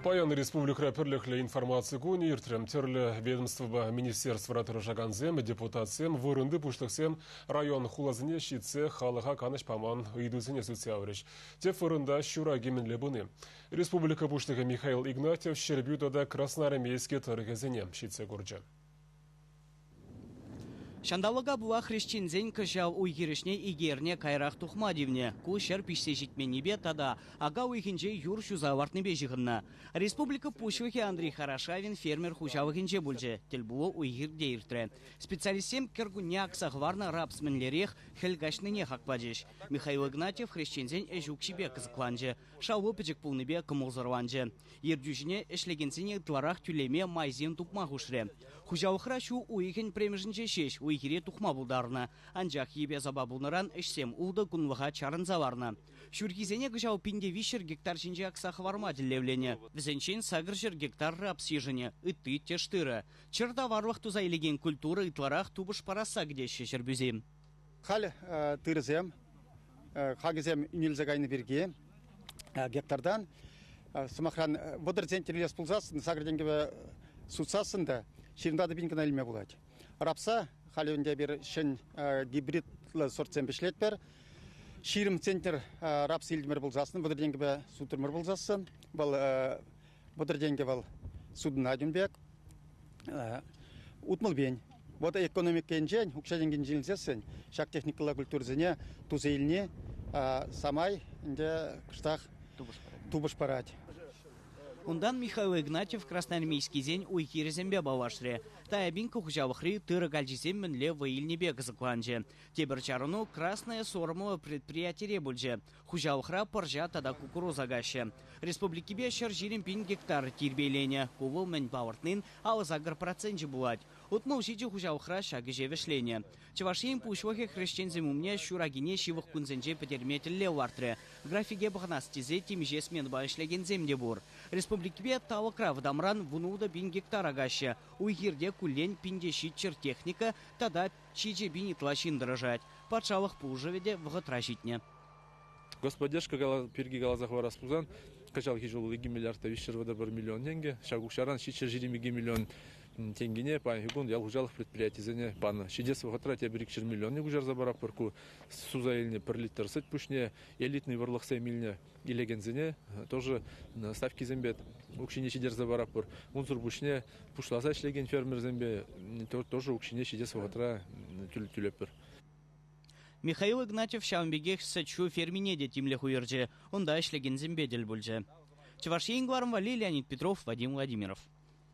Паян республика пірліхлі информации куни иртрем терлі ведомство министерства ратыры жаганзем, депутатсем, вырынды пуштықсем район хулазыне шитсе халыға каныш паман үйдузыне социаврич. Теп вырында шура геменлі бұны. Республика пуштығы Михаил Игнатьев шербютада красноармейске тыргезіне шитсе гурджа. Шандалыға буа хрещензен кышал уйгерішне игерне кайрақ тухмадивне. Ку шер пишсе житменебе тада ага уйхенже юр шузавартны бежігінна. Республика Пушвахи Андрей Харашавин фермер хужавыхенже бульже. Тельбуо уйгер дейртре. Специалистем кергуняк сахварна рапсменлерех хельгашныне хакпадеш. Михаил Игнатьев хрещензен эжукшибе кызыкланже. Шавы пыжык пулныбе кымылзырванже. Ердюжіне эшлегенсене тларах тюлеме майзен тупмахушре. Хужавыхра шу уйхен премежінже шеш уйхере тухма булдарна. Анжақ ебе забабулныран эшсем улды кунваға чарын заварна. Шургизене гыжау пинде вишер гектар шинже аксах варма ділевлене. Візенчен сагыржыр гектар рапсижене. Үтті тештыры. Чырда варлық тузайлеген культура итларах тубыш параса гдеше жүрбізем. Хал тырзем, хагызем үнелзагайны берге гектардан. Сымақран бұдыр зентерлес пулзасын, сагырденгебе сутсасында шеріндады бинкен әліме болады. Рапса, халюнде бір шын гибридлы сортсен бішлет бер. Ширим центр рапс елдімір бұлзасын, бұдыр денгебе сутырмыр бұлзасын. Бұдыр денге бұл судын адюнбек. Утмыл бен. Вот экономик кенжен, укша денген желзесін, шак техникала культурзіне, туз еліне, самай, инде кыштақ тубыш парать. Ундан Михаил Игнатьев красноармейский день уйкирезембе бавашре. Таябинка хужавахри тыры гальжизем мінле ваильнебе гызыкланже. Тебір чарыну красное сормовое предприятие бульже. Хужавахра поржа тада кукуруза гаще. Республикибе шыр жирен пин гектар тирбейлене. Кувыл мен бавартнын алызагыр процентжі булать. Утмыл жиджи хужавахра шагы жевешлене. Чавашейн пушвахе хрещензем умне шурагине шивых кунзенже петерметелле вартре. Графиге бағнас тезе темже смен баишлеген земде бур. Республикибе талықра вдамран вунуда бин гектар агаще. Уйгерде кулен пиндешит чер техника, тада чиже бинитла шиндырыжать. Патшалық пулжеведе вғытрашитне. Господдержка перги галазахвара спузан, качал хижул 2 миллиарда 1 миллион тенге, шагушаран шичер 4 миллион тенгене, пан хигун ял хужалых предприятий пан шидес вғытра те 1 миллион гужар забара парку суза еліне 1 литр сыт пушне, элитный варлықсай милне илегензене, тоже ставки зембет, укшине шидер забара пар, унзур пушне пушласа шлеген фермер зембе, тоже укшине шидес вғытра тюлепер. Михаил Игнатьев шамбегех сачу фермине детимле хуерже, он да шлеген зембедель бульже. Чавашейн Гварм Вали, Леонид Петров, Вадим Владимиров.